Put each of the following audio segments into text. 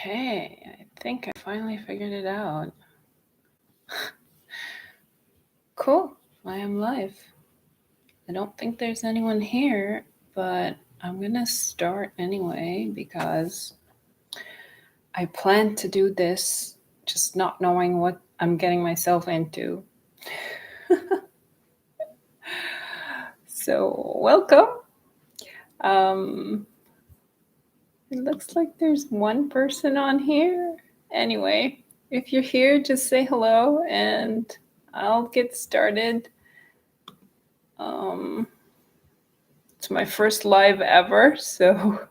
Okay, I think I finally figured it out. Cool, I am live. I don't think there's anyone here, but I'm gonna start anyway because I plan to do this just not knowing what I'm getting myself into. So, welcome. It looks like there's one person on here. Anyway, if you're here, just say hello and I'll get started. It's my first live ever, so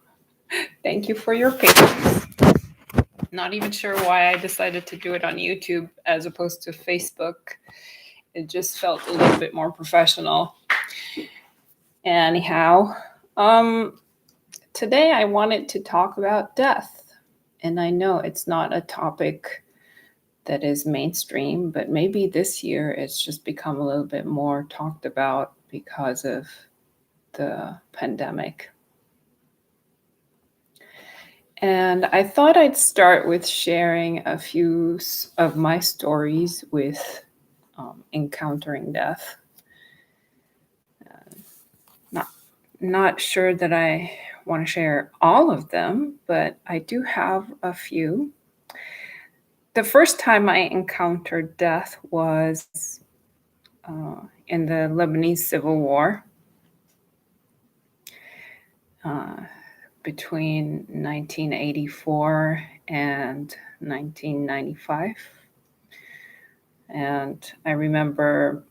thank you for your patience. Not even sure why I decided to do it on YouTube as opposed to Facebook. It just felt a little bit more professional. Anyhow, today I wanted to talk about death. And I know it's not a topic that is mainstream, but maybe this year it's just become a little bit more talked about because of the pandemic. And I thought I'd start with sharing a few of my stories with encountering death. Not sure that I want to share all of them, but I do have a few. The first time I encountered death was in the Lebanese Civil War. Between 1984 and 1995. And I remember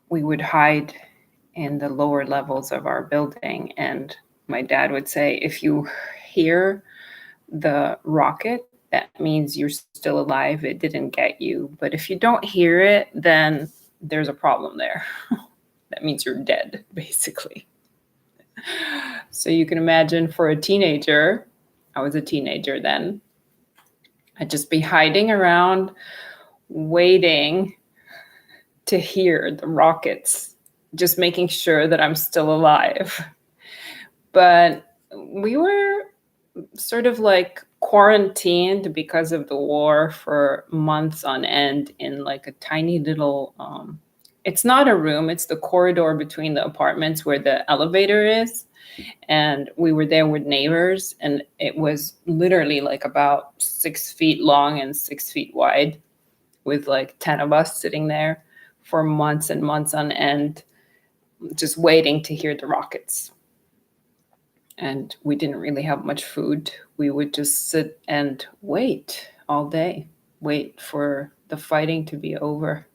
we would hide in the lower levels of our building. And my dad would say, if you hear the rocket, that means you're still alive. It didn't get you. But if you don't hear it, then there's a problem there. That means you're dead, basically. So you can imagine for a teenager, I was a teenager then, I'd just be hiding around, waiting to hear the rockets, just making sure that I'm still alive. But we were sort of like quarantined because of the war for months on end in like a tiny little, it's not a room, it's the corridor between the apartments where the elevator is. And we were there with neighbors, and it was literally like about 6 feet long and 6 feet wide, with like 10 of us sitting there for months and months on end, just waiting to hear the rockets. And we didn't really have much food. We would just sit and wait all day, wait for the fighting to be over.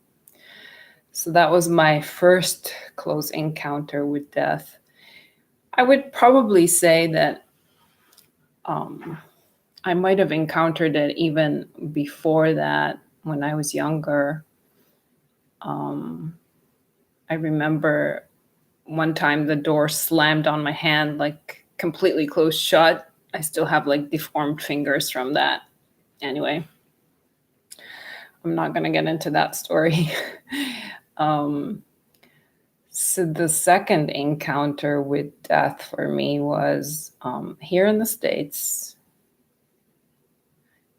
So that was my first close encounter with death. I would probably say that I might have encountered it even before that when I was younger. I remember one time the door slammed on my hand, like completely closed shut. I still have like deformed fingers from that. Anyway, I'm not going to get into that story. So the second encounter with death for me was here in the States.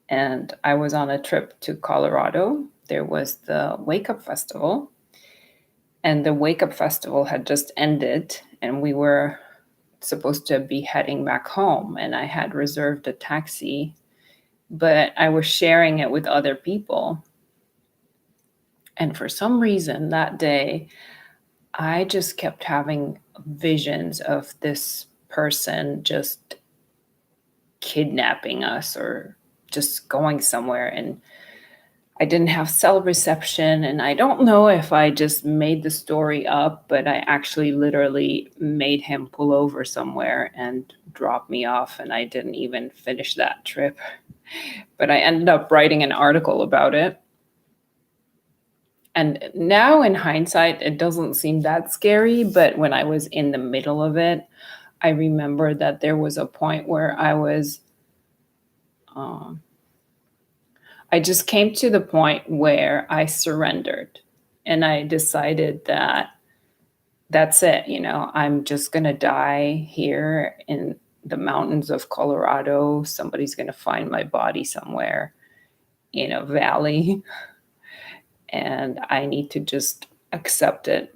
And I was on a trip to Colorado. There was the Wake Up Festival. And the Wake Up Festival had just ended, and we were supposed to be heading back home. And I had reserved a taxi, but I was sharing it with other people. And for some reason that day, I just kept having visions of this person just kidnapping us or just going somewhere. And I didn't have cell reception. And I don't know if I just made the story up, but I actually literally made him pull over somewhere and drop me off. And I didn't even finish that trip. But I ended up writing an article about it. And now in hindsight, it doesn't seem that scary. But when I was in the middle of it, I remember that there was a point where I just came to the point where I surrendered, and I decided that that's it. I'm just going to die here the mountains of Colorado. Somebody's going to find my body somewhere in a valley, and I need to just accept it.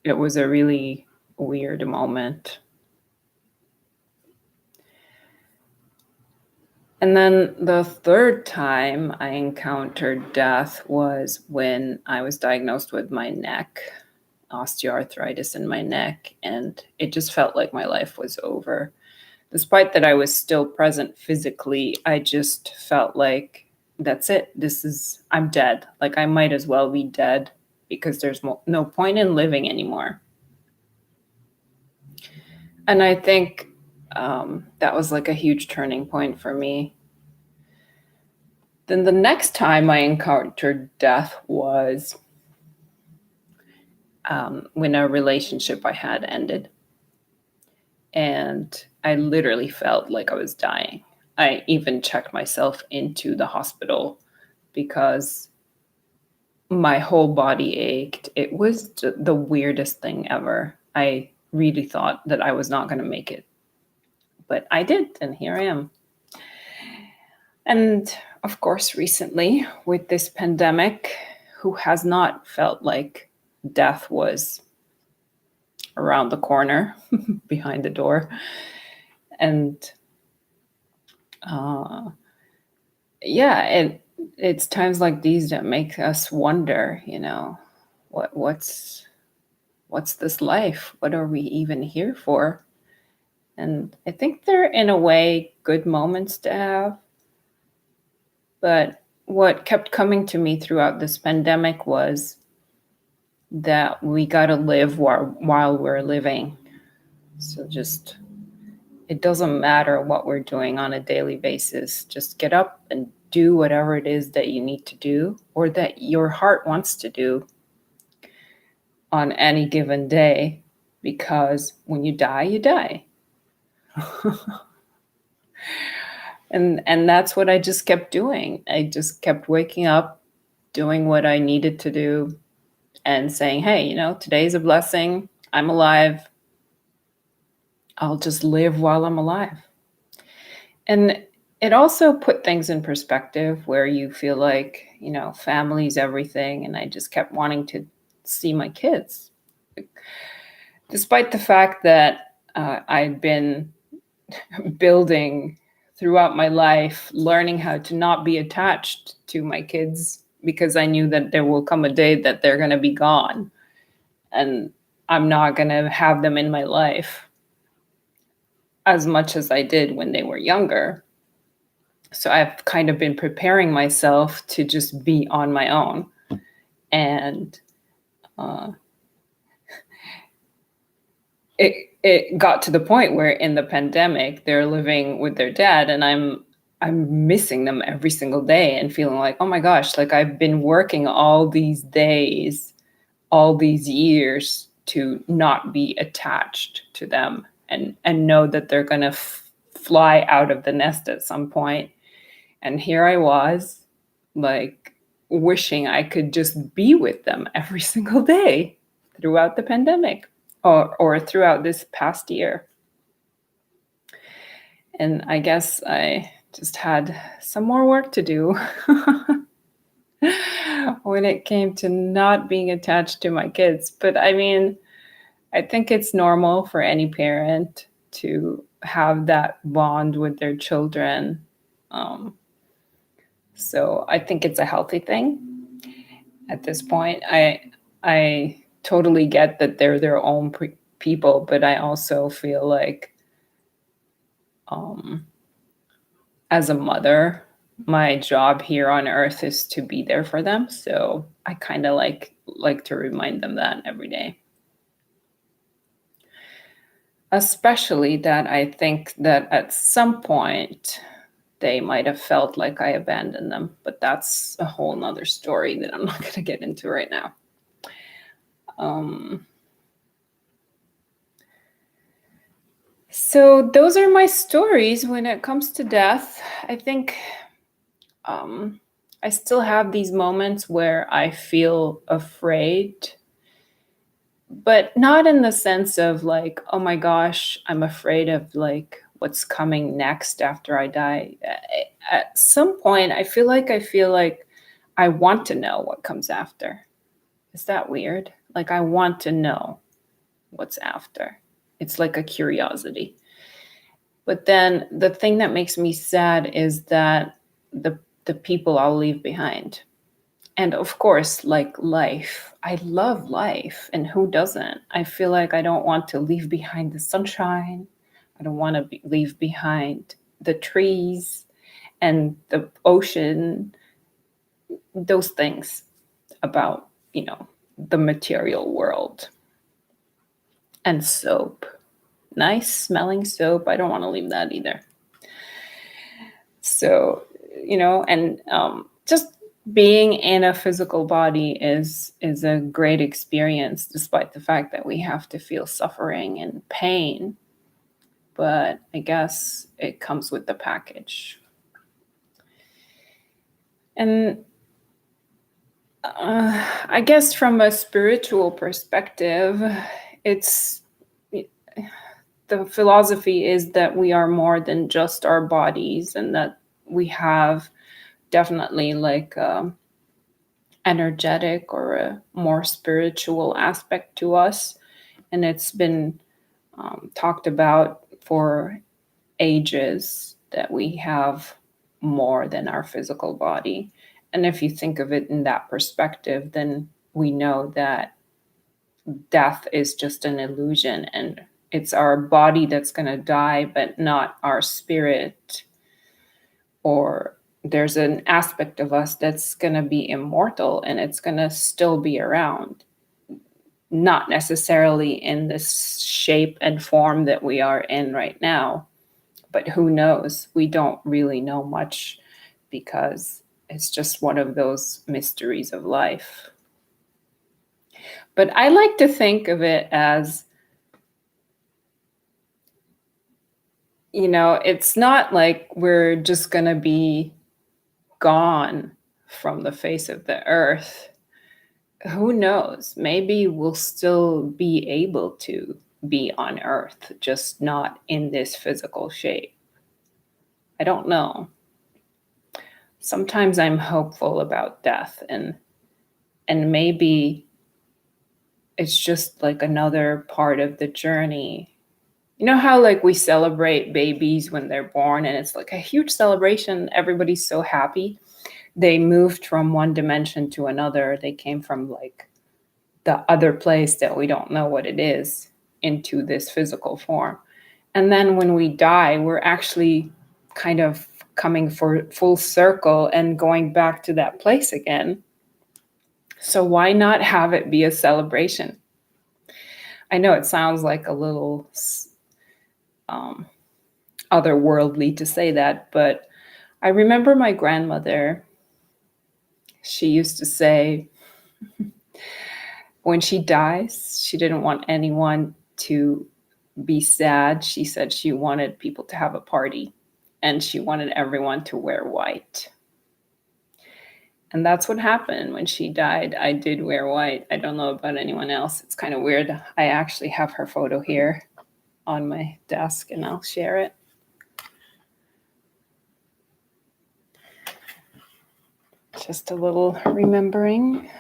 It was a really weird moment. And then the third time I encountered death was when I was diagnosed with my neck, osteoarthritis in my neck, and it just felt like my life was over. Despite that I was still present physically, I just felt like that's it. I'm dead. Like I might as well be dead because there's no point in living anymore. And I think that was like a huge turning point for me. Then the next time I encountered death was when a relationship I had ended. And I literally felt like I was dying. I even checked myself into the hospital because my whole body ached. It was the weirdest thing ever. I really thought that I was not going to make it. But I did, and here I am. And of course, recently with this pandemic, who has not felt like death was around the corner behind the door? And it's times like these that make us wonder, what's this life? What are we even here for? And I think they're, in a way, good moments to have. But what kept coming to me throughout this pandemic was that we got to live while we're living. So it doesn't matter what we're doing on a daily basis. Just get up and do whatever it is that you need to do or that your heart wants to do on any given day, because when you die, you die. And that's what I just kept doing. I just kept waking up, doing what I needed to do, and saying, hey, today's a blessing. I'm alive. I'll just live while I'm alive. And it also put things in perspective where you feel like, family's everything. And I just kept wanting to see my kids. Despite the fact that I'd been building throughout my life, learning how to not be attached to my kids, because I knew that there will come a day that they're going to be gone and I'm not going to have them in my life as much as I did when they were younger. So I've kind of been preparing myself to just be on my own. And it got to the point where in the pandemic, they're living with their dad, and I'm missing them every single day and feeling like, oh my gosh, like I've been working all these days, all these years to not be attached to them and know that they're going to fly out of the nest at some point. And here I was, like, wishing I could just be with them every single day throughout the pandemic or throughout this past year. And I guess I just had some more work to do when it came to not being attached to my kids. But I mean, I think it's normal for any parent to have that bond with their children. So I think it's a healthy thing at this point. I totally get that they're their own people, but I also feel like as a mother, my job here on earth is to be there for them. So I kind of like to remind them that every day. Especially that I think that at some point they might have felt like I abandoned them, but that's a whole nother story that I'm not going to get into right now. So those are my stories when it comes to death. I think I still have these moments where I feel afraid, but not in the sense of like, oh my gosh, I'm afraid of like what's coming next after I die. At some point, I feel like I want to know what comes after. Is that weird? Like I want to know what's after. It's like a curiosity. But then the thing that makes me sad is that the people I'll leave behind. And of course, like life, I love life, and who doesn't? I feel like I don't want to leave behind the sunshine. I don't want to leave behind the trees and the ocean, those things about, the material world. And soap. Nice smelling soap. I don't want to leave that either. So, and just being in a physical body is a great experience, despite the fact that we have to feel suffering and pain. But I guess it comes with the package. And I guess from a spiritual perspective, it's the philosophy is that we are more than just our bodies, and that we have definitely like energetic or a more spiritual aspect to us. And it's been talked about for ages that we have more than our physical body. And if you think of it in that perspective, then we know that death is just an illusion, and it's our body that's going to die, but not our spirit. Or there's an aspect of us that's going to be immortal, and it's going to still be around. Not necessarily in this shape and form that we are in right now, but who knows? We don't really know much, because it's just one of those mysteries of life. But I like to think of it as, it's not like we're just going to be gone from the face of the earth. Who knows? Maybe we'll still be able to be on earth, just not in this physical shape. I don't know. Sometimes I'm hopeful about death, and maybe it's just like another part of the journey. You know how like we celebrate babies when they're born, and it's like a huge celebration. Everybody's so happy. They moved from one dimension to another. They came from like the other place that we don't know what it is into this physical form. And then when we die, we're actually kind of coming for full circle and going back to that place again. So why not have it be a celebration? I know it sounds like a little otherworldly to say that, but I remember my grandmother. She used to say when she dies, she didn't want anyone to be sad. She said she wanted people to have a party, and she wanted everyone to wear white. And that's what happened when she died. I did wear white. I don't know about anyone else. It's kind of weird. I actually have her photo here on my desk, and I'll share it. Just a little remembering.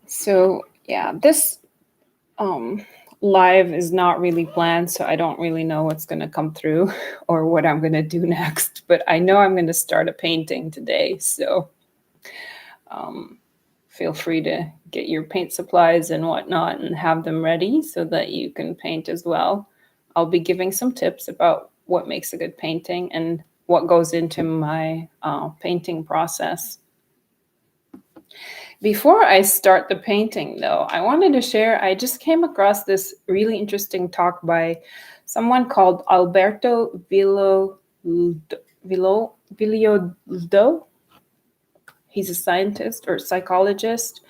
So yeah, this live is not really planned, so I don't really know what's going to come through or what I'm going to do next, but I know I'm going to start a painting today, so feel free to get your paint supplies and whatnot and have them ready so that you can paint as well. I'll be giving some tips about what makes a good painting and what goes into my painting process. Before I start the painting, though, I wanted to share, I just came across this really interesting talk by someone called Alberto Villoldo. He's a scientist or psychologist,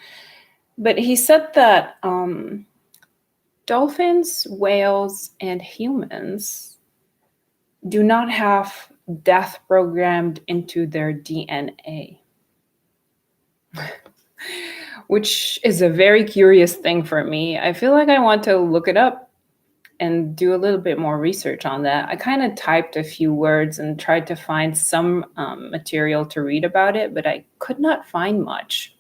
but he said that dolphins, whales, and humans do not have death programmed into their DNA. Which is a very curious thing for me. I feel like I want to look it up and do a little bit more research on that. I kind of typed a few words and tried to find some material to read about it, but I could not find much.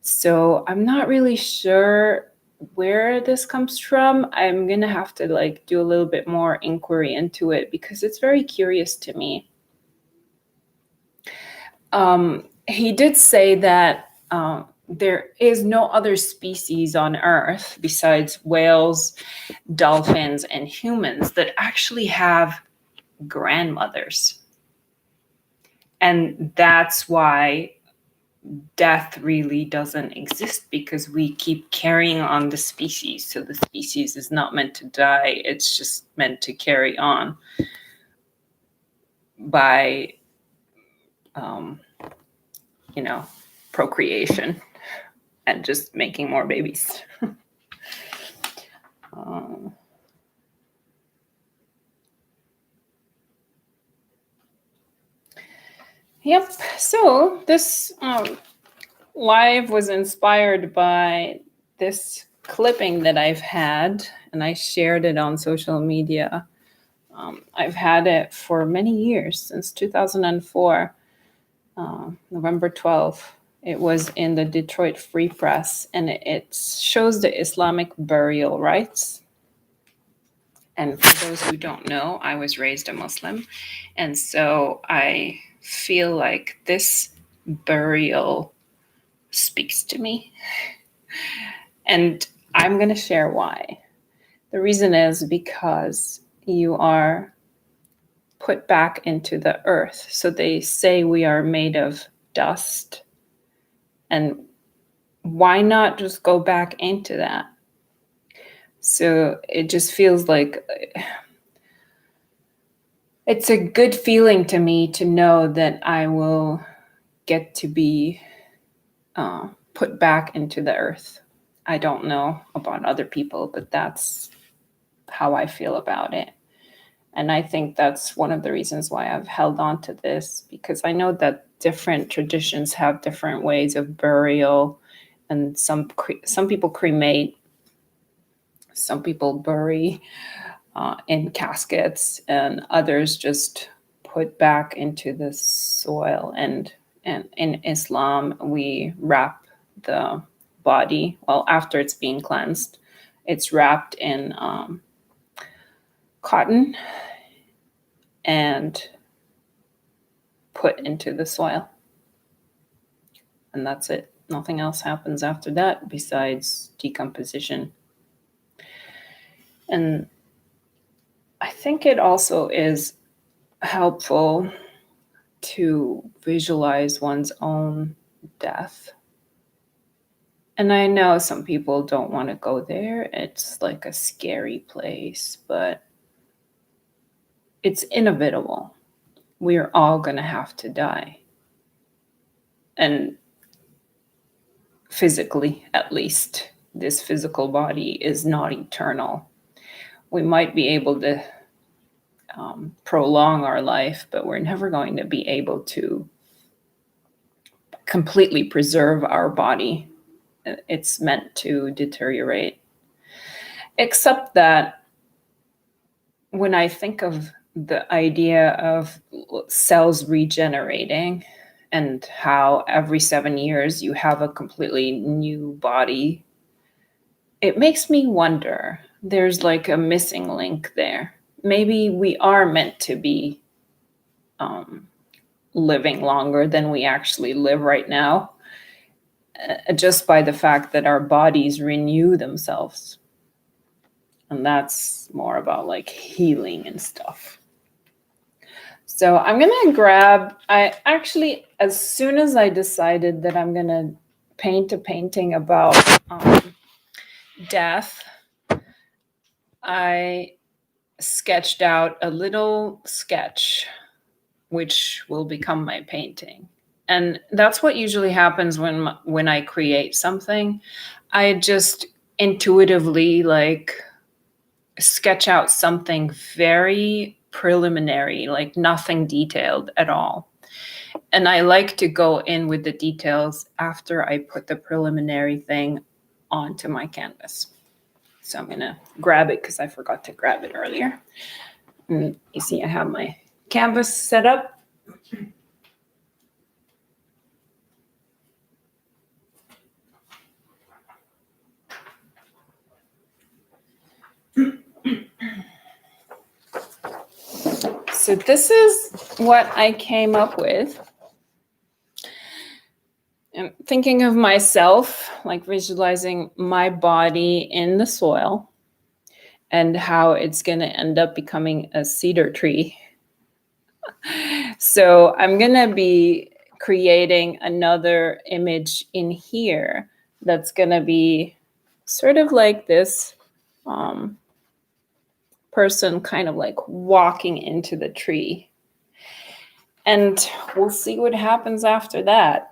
So I'm not really sure where this comes from. I'm going to have to like do a little bit more inquiry into it because it's very curious to me. He did say that there is no other species on Earth besides whales, dolphins, and humans that actually have grandmothers. And that's why death really doesn't exist, because we keep carrying on the species. So the species is not meant to die, it's just meant to carry on by procreation and just making more babies. Yep. So this live was inspired by this clipping that I've had, and I shared it on social media. I've had it for many years, since 2004, November 12th. It was in the Detroit Free Press, and it shows the Islamic burial rites. And for those who don't know, I was raised a Muslim, and so I feel like this burial speaks to me. And I'm going to share why. The reason is because you are put back into the earth. So they say we are made of dust. And why not just go back into that? So it just feels like it's a good feeling to me to know that I will get to be put back into the earth. I don't know about other people, but that's how I feel about it. And I think that's one of the reasons why I've held on to this, because I know that different traditions have different ways of burial, and some people cremate, some people bury in caskets, and others just put back into the soil. And in Islam, we wrap the body, well, after it's being cleansed, it's wrapped in cotton and put into the soil. And that's it. Nothing else happens after that besides decomposition. And I think it also is helpful to visualize one's own death. And I know some people don't want to go there. It's like a scary place, but it's inevitable. We are all going to have to die. And physically, at least, this physical body is not eternal. We might be able to prolong our life, but we're never going to be able to completely preserve our body. It's meant to deteriorate. Except that when I think of the idea of cells regenerating and how every 7 years you have a completely new body, it makes me wonder, there's like a missing link there. Maybe we are meant to be living longer than we actually live right now, just by the fact that our bodies renew themselves. And that's more about like healing and stuff. So I'm going to as soon as I decided that I'm going to paint a painting about death, I sketched out a little sketch, which will become my painting. And that's what usually happens when I create something. I just intuitively like sketch out something very preliminary, like nothing detailed at all. And I like to go in with the details after I put the preliminary thing onto my canvas. So I'm going to grab it because I forgot to grab it earlier. And you see I have my canvas set up. So this is what I came up with. I'm thinking of myself, like visualizing my body in the soil and how it's going to end up becoming a cedar tree. So I'm going to be creating another image in here that's going to be sort of like this person kind of like walking into the tree. And we'll see what happens after that.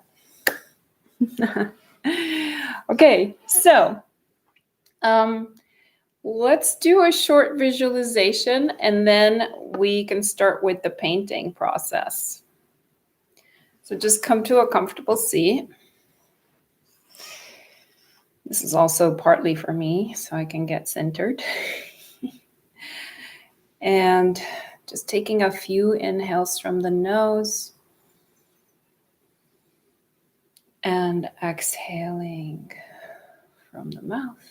Okay, so let's do a short visualization and then we can start with the painting process. So just come to a comfortable seat. This is also partly for me so I can get centered. And just taking a few inhales from the nose and exhaling from the mouth.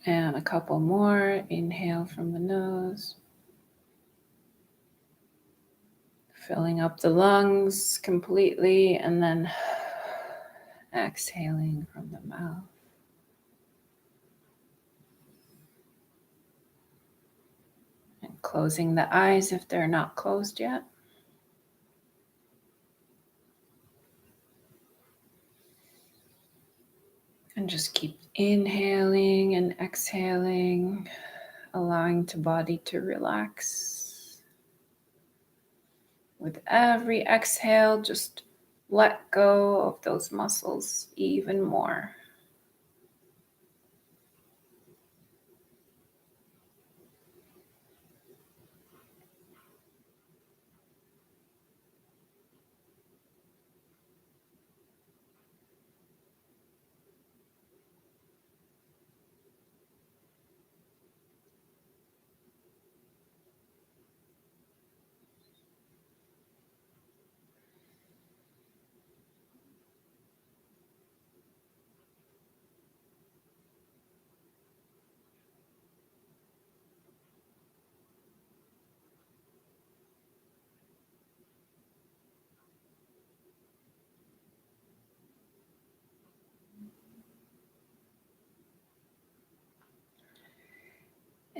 And a couple more. Inhale from the nose. Filling up the lungs completely and then exhaling from the mouth. And closing the eyes if they're not closed yet. And just keep inhaling and exhaling, allowing the body to relax. With every exhale, just let go of those muscles even more.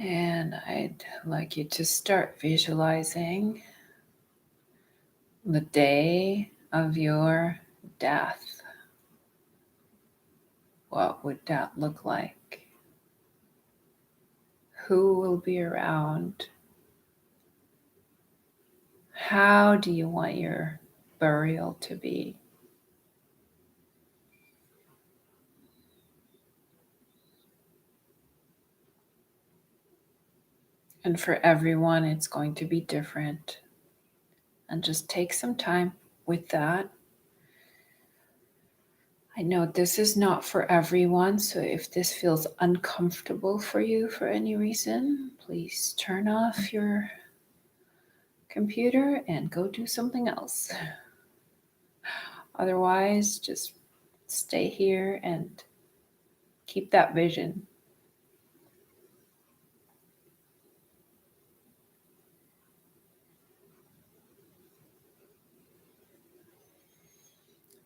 And I'd like you to start visualizing the day of your death. What would that look like? Who will be around? How do you want your burial to be? And for everyone, it's going to be different. And just take some time with that. I know this is not for everyone, so if this feels uncomfortable for you for any reason, please turn off your computer and go do something else. Otherwise, just stay here and keep that vision.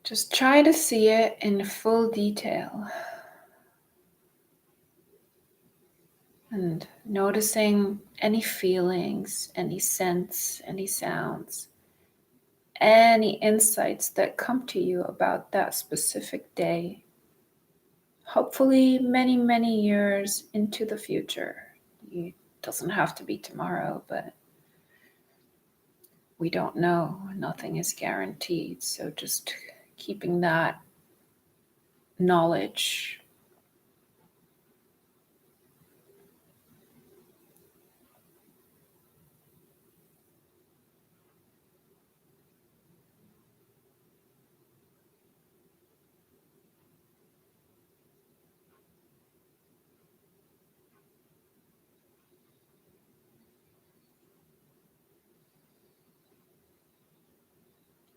Just try to see it in full detail. And noticing any feelings, any scents, any sounds, any insights that come to you about that specific day. Hopefully many, many years into the future. It doesn't have to be tomorrow, but we don't know. Nothing is guaranteed. So just keeping that knowledge.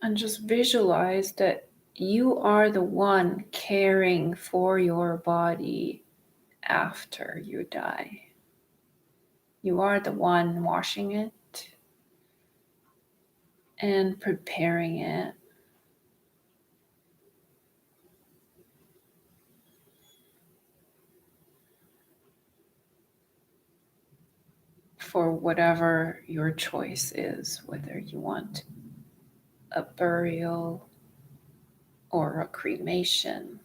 And just visualize that you are the one caring for your body after you die. You are the one washing it and preparing it for whatever your choice is, whether you want a burial or a cremation,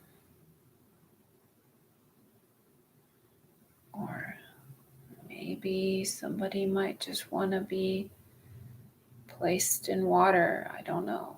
or maybe somebody might just want to be placed in water. I don't know.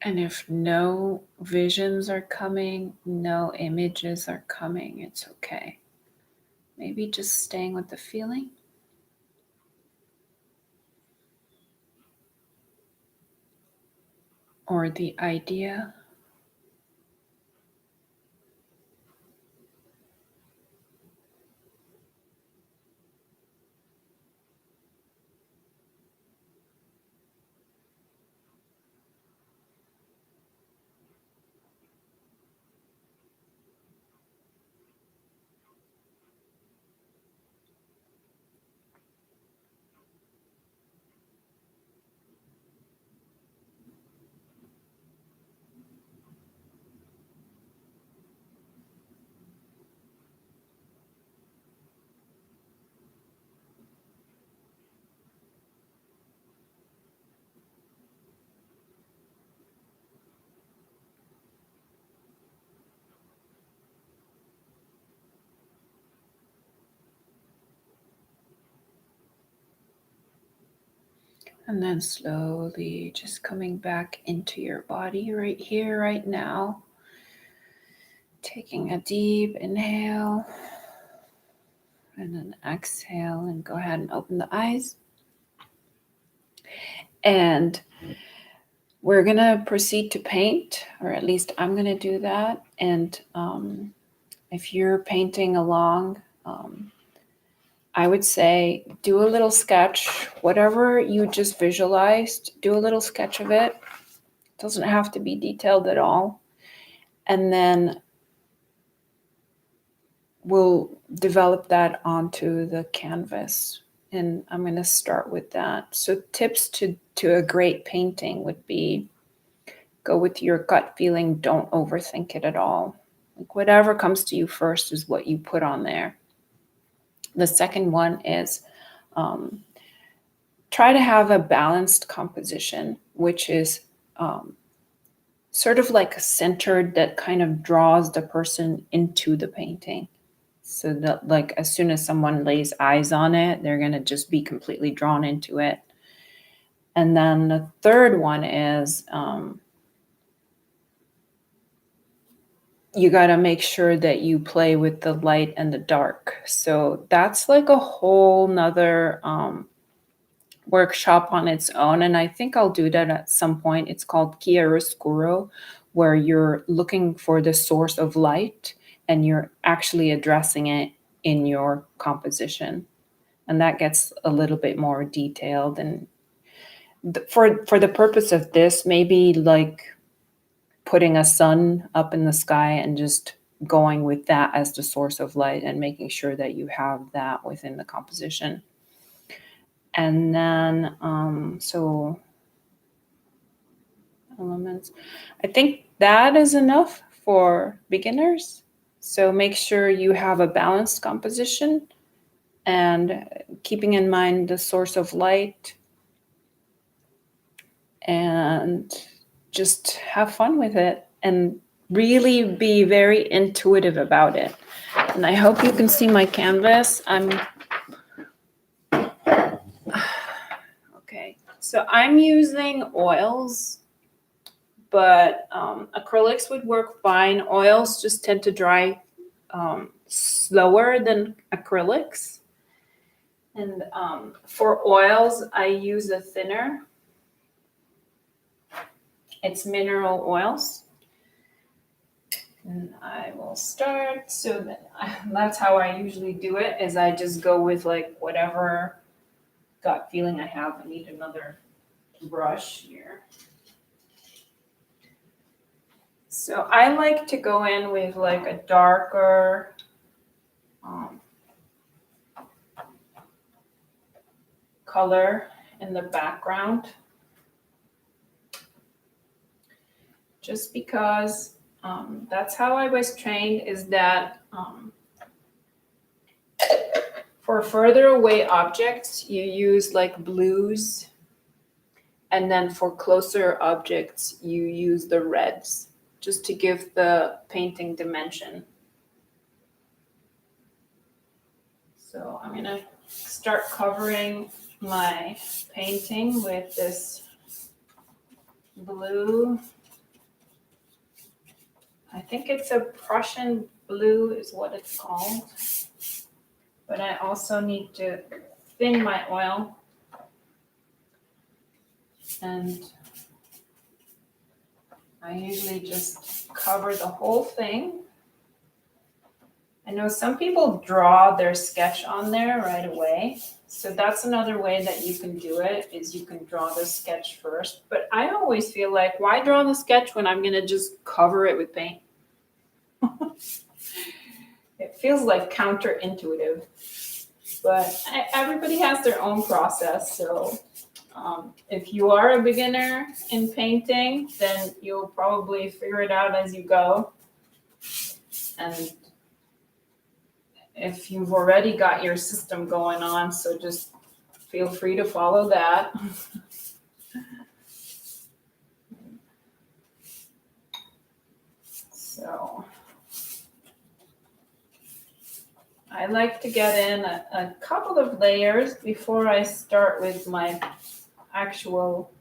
And if no visions are coming, no images are coming, it's okay. Maybe just staying with the feeling. Or the idea. And then slowly just coming back into your body right here, right now. Taking a deep inhale and an exhale, and go ahead and open the eyes. And we're going to proceed to paint, or at least I'm going to do that. And if you're painting along, I would say do a little sketch, whatever you just visualized, do a little sketch of it. It doesn't have to be detailed at all. And then we'll develop that onto the canvas. And I'm going to start with that. So tips to a great painting would be go with your gut feeling. Don't overthink it at all. Like whatever comes to you first is what you put on there. The second one is try to have a balanced composition, which is sort of like centered, that kind of draws the person into the painting. So that like as soon as someone lays eyes on it, they're going to just be completely drawn into it. And then the third one is you got to make sure that you play with the light and the dark. So that's like a whole nother workshop on its own. And I think I'll do that at some point. It's called chiaroscuro, where you're looking for the source of light and you're actually addressing it in your composition. And that gets a little bit more detailed. And for the purpose of this, maybe like putting a sun up in the sky and just going with that as the source of light and making sure that you have that within the composition. And then, so elements, I think that is enough for beginners. So make sure you have a balanced composition and keeping in mind the source of light, and just have fun with it and really be very intuitive about it. And I hope you can see my canvas. Okay, so I'm using oils, but acrylics would work fine. Oils just tend to dry slower than acrylics. And for oils, I use a thinner. It's mineral oils. And I will start. So that's how I usually do it, is I just go with like whatever gut feeling I have. I need another brush here. So I like to go in with like a darker color in the background, just because that's how I was trained, is that for further away objects, you use like blues, and then for closer objects, you use the reds, just to give the painting dimension. So I'm gonna start covering my painting with this blue. I think it's a Prussian blue is what it's called. But I also need to thin my oil. And I usually just cover the whole thing. I know some people draw their sketch on there right away. So that's another way that you can do it, is you can draw the sketch first. But I always feel like, why draw the sketch when I'm gonna just cover it with paint? It feels like counterintuitive, but everybody has their own process. So if you are a beginner in painting, then you'll probably figure it out as you go. And if you've already got your system going on, so just feel free to follow that. So I like to get in a couple of layers before I start with my actual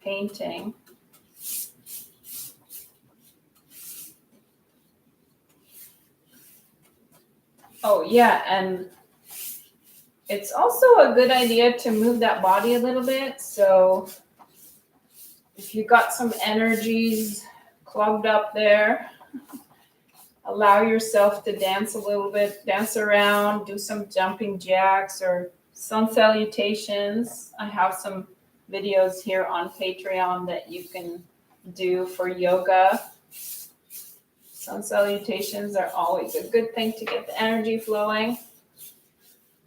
painting. Oh yeah, and it's also a good idea to move that body a little bit. So if you got some energies clogged up there, allow yourself to dance a little bit, dance around, do some jumping jacks or sun salutations. I have some videos here on Patreon that you can do for yoga. Sun salutations are always a good thing to get the energy flowing.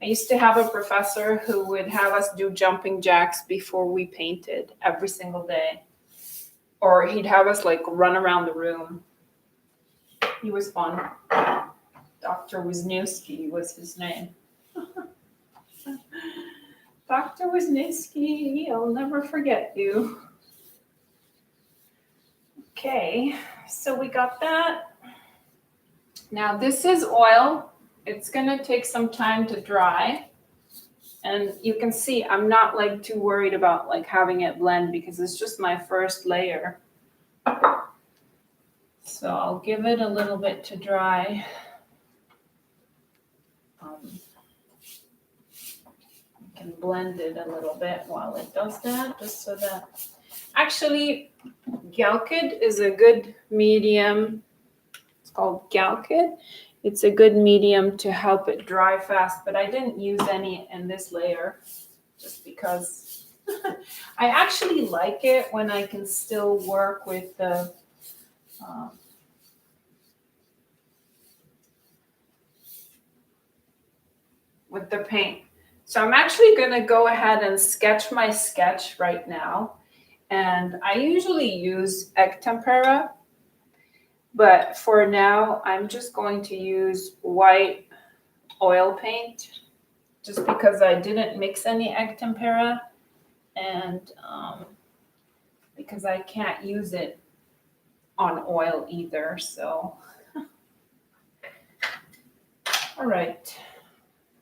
I used to have a professor who would have us do jumping jacks before we painted every single day. Or he'd have us like run around the room. He was fun. Dr. Wisniewski was his name. Dr. Wisniewski, I'll never forget you. Okay, so we got that. Now this is oil. It's gonna take some time to dry. And you can see I'm not like too worried about like having it blend, because it's just my first layer. So I'll give it a little bit to dry. I can blend it a little bit while it does that, just so that... Actually, Galkyd is a good medium. It's called Galkyd. It's a good medium to help it dry fast, but I didn't use any in this layer just because I actually like it when I can still work with the paint. So I'm actually going to go ahead and sketch my sketch right now. And I usually use egg tempera, but for now, I'm just going to use white oil paint, just because I didn't mix any egg tempera, and because I can't use it on oil either. So, all right,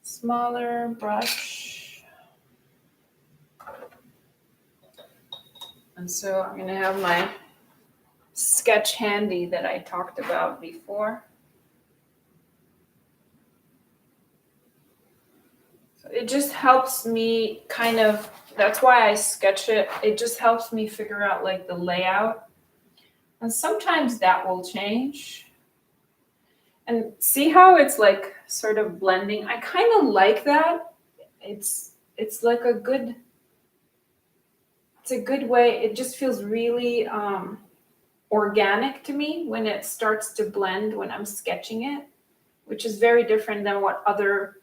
smaller brush. And so I'm going to have my sketch handy that I talked about before. It just helps me kind of, that's why I sketch it. It just helps me figure out like the layout. And sometimes that will change. And see how it's like sort of blending? I kind of like that. It's like a good, it's a good way. It just feels really organic to me when it starts to blend when I'm sketching it, which is very different than what other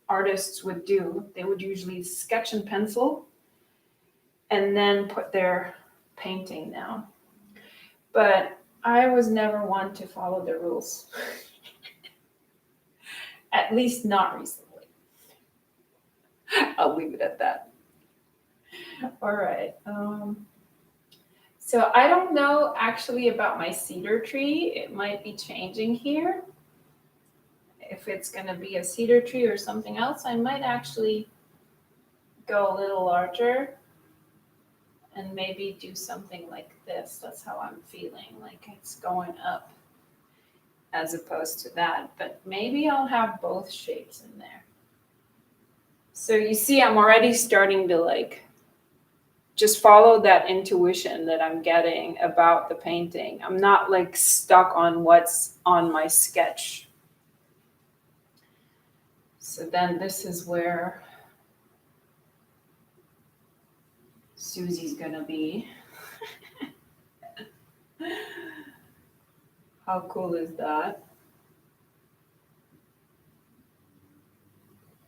artists would do. They would usually sketch in pencil and then put their painting down. But I was never one to follow the rules. At least not recently. I'll leave it at that. All right. So I don't know actually about my cedar tree. It might be changing here. If it's going to be a cedar tree or something else, I might actually go a little larger and maybe do something like this. That's how I'm feeling, like it's going up as opposed to that. But maybe I'll have both shapes in there. So you see, I'm already starting to like just follow that intuition that I'm getting about the painting. I'm not like stuck on what's on my sketch. So then this is where Susie's gonna be. How cool is that?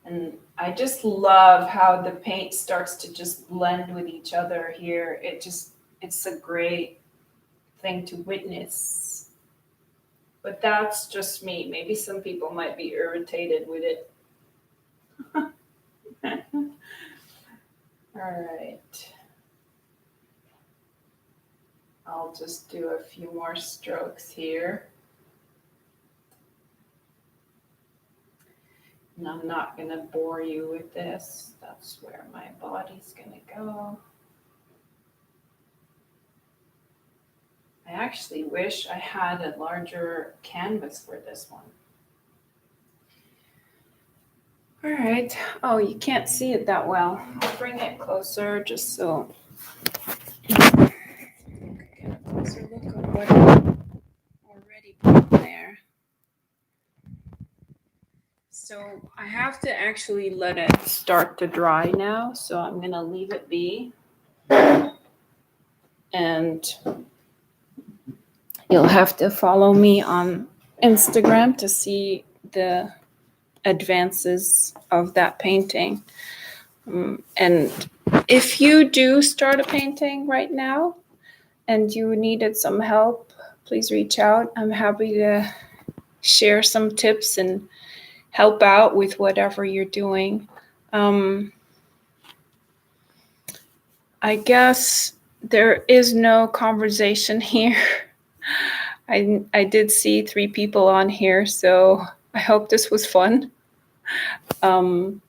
And I just love how the paint starts to just blend with each other here. It's a great thing to witness. But that's just me. Maybe some people might be irritated with it. All right. I'll just do a few more strokes here. And I'm not going to bore you with this. That's where my body's going to go. I actually wish I had a larger canvas for this one. All right. Oh, you can't see it that well. I'll bring it closer just so you can get a closer look at what I already put there. So I have to actually let it start to dry now. So I'm going to leave it be. And you'll have to follow me on Instagram to see the advances of that painting. And if you do start a painting right now and you needed some help, please reach out. I'm happy to share some tips and help out with whatever you're doing. I guess there is no conversation here. I did see 3 people on here, so I hope this was fun. Don't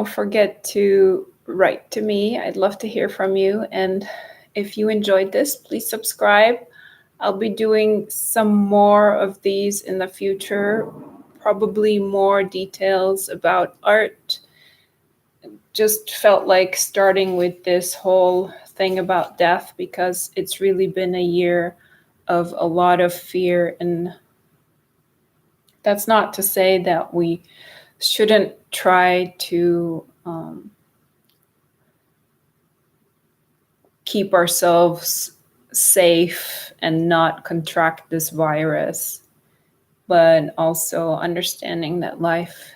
forget to write to me. I'd love to hear from you. And if you enjoyed this, please subscribe. I'll be doing some more of these in the future, probably more details about art. Just felt like starting with this whole thing about death because it's really been a year of a lot of fear. And that's not to say that we shouldn't try to keep ourselves safe and not contract this virus, but also understanding that life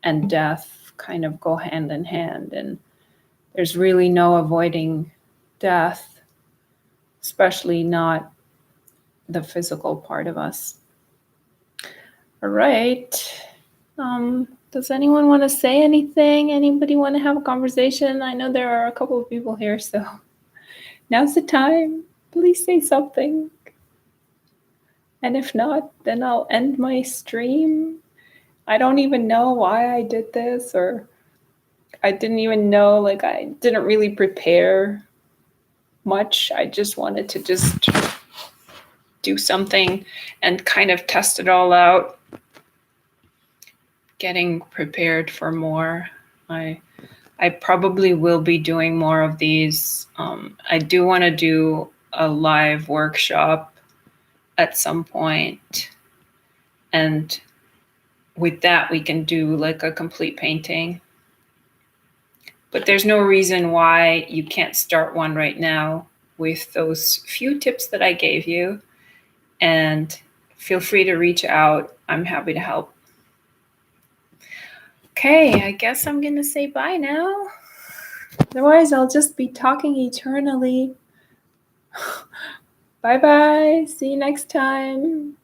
and death kind of go hand in hand, and there's really no avoiding death, especially not the physical part of us. All right. Does anyone want to say anything? Anybody want to have a conversation? I know there are a couple of people here, so now's the time. Please say something. And if not, then I'll end my stream. I don't even know why I did this, or I didn't even know, like I didn't really prepare much. I just wanted to just do something and kind of test it all out. getting prepared for more. I probably will be doing more of these. I do want to do a live workshop at some point, and with that we can do like a complete painting. But there's no reason why you can't start one right now with those few tips that I gave you, and feel free to reach out. I'm happy to help. Okay, I guess I'm gonna say bye now. Otherwise, I'll just be talking eternally. Bye bye. See you next time.